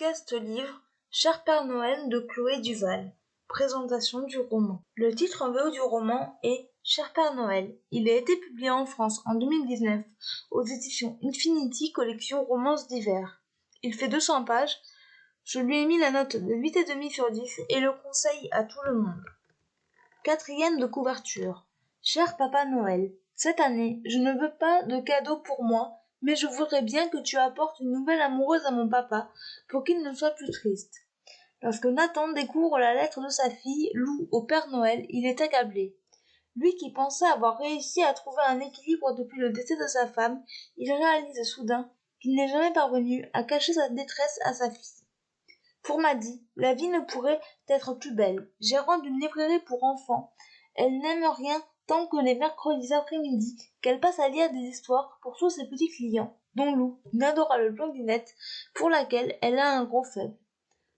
podcast livre Cher Père Noël de Chloé Duval. Présentation du roman. Le titre en VO du roman est Cher Père Noël. Il a été publié en France en 2019 aux éditions Infinity Collection Romances d'hiver. Il fait 200 pages. Je lui ai mis la note de 8,5 sur 10 et le conseille à tout le monde. 4e de couverture. Cher Papa Noël, cette année, je ne veux pas de cadeau pour moi, mais je voudrais bien que tu apportes une nouvelle amoureuse à mon papa pour qu'il ne soit plus triste. Lorsque Nathan découvre la lettre de sa fille, Lou, au Père Noël, il est accablé. Lui qui pensait avoir réussi à trouver un équilibre depuis le décès de sa femme, il réalise soudain qu'il n'est jamais parvenu à cacher sa détresse à sa fille. Pour Maddy, la vie ne pourrait être plus belle. Gérante d'une librairie pour enfants, elle n'aime rien tant que les mercredis après-midi qu'elle passe à lire des histoires pour tous ses petits clients, dont Lou, une adorable blondinette pour laquelle elle a un gros faible.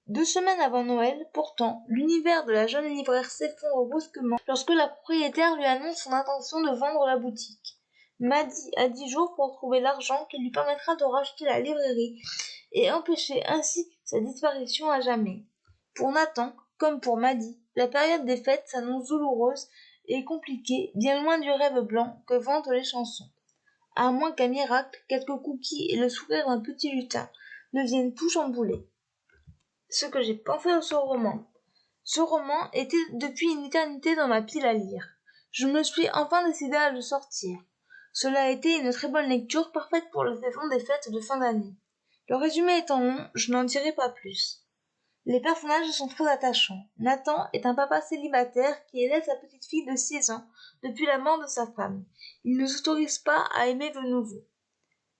2 semaines avant Noël, pourtant, l'univers de la jeune libraire s'effondre brusquement lorsque la propriétaire lui annonce son intention de vendre la boutique. Maddy a 10 jours pour trouver l'argent qui lui permettra de racheter la librairie et empêcher ainsi sa disparition à jamais. Pour Nathan, comme pour Maddy, la période des fêtes s'annonce douloureuse et compliquée, bien loin du rêve blanc que vantent les chansons. À moins qu'un miracle, quelques cookies et le sourire d'un petit lutin ne viennent tout chambouler. Ce que j'ai pensé de ce roman. Ce roman était depuis une éternité dans ma pile à lire. Je me suis enfin décidée à le sortir. Cela a été une très bonne lecture, parfaite pour la saison des fêtes de fin d'année. Le résumé étant long, je n'en dirai pas plus. Les personnages sont très attachants. Nathan est un papa célibataire qui élève sa petite fille de 6 ans depuis la mort de sa femme. Il ne s'autorise pas à aimer de nouveau.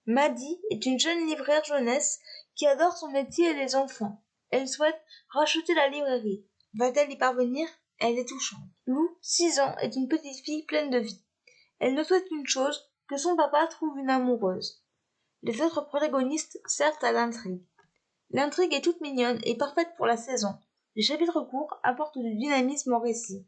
Maddy est une jeune libraire jeunesse qui adore son métier et les enfants. Elle souhaite racheter la librairie. Va-t-elle y parvenir? Elle est touchante. Lou, 6 ans, est une petite fille pleine de vie. Elle ne souhaite qu'une chose, que son papa trouve une amoureuse. Les autres protagonistes servent à l'intrigue. L'intrigue est toute mignonne et parfaite pour la saison. Les chapitres courts apportent du dynamisme au récit.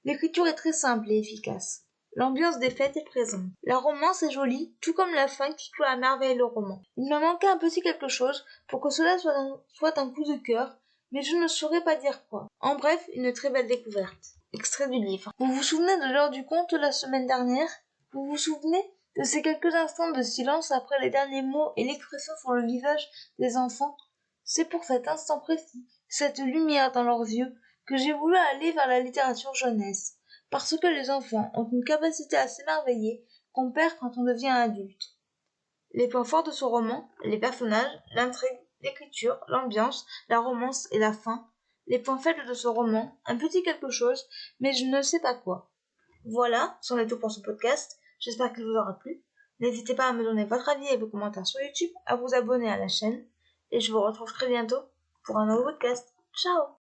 L'écriture est très simple et efficace. L'ambiance des fêtes est présente. La romance est jolie, tout comme la fin qui clôt à merveille le roman. Il me manquait un petit quelque chose pour que cela soit un coup de cœur, mais je ne saurais pas dire quoi. En bref, une très belle découverte. Extrait du livre. Vous vous souvenez de l'heure du conte la semaine dernière? Vous vous souvenez de ces quelques instants de silence après les derniers mots et l'expression sur le visage des enfants? C'est pour cet instant précis, cette lumière dans leurs yeux, que j'ai voulu aller vers la littérature jeunesse, parce que les enfants ont une capacité à s'émerveiller qu'on perd quand on devient adulte. Les points forts de ce roman, les personnages, l'intrigue, l'écriture, l'ambiance, la romance et la fin. Les points faibles de ce roman, un petit quelque chose, mais je ne sais pas quoi. Voilà, c'en est tout pour ce podcast. J'espère qu'il vous aura plu. N'hésitez pas à me donner votre avis et vos commentaires sur YouTube, à vous abonner à la chaîne, et je vous retrouve très bientôt pour un nouveau podcast. Ciao!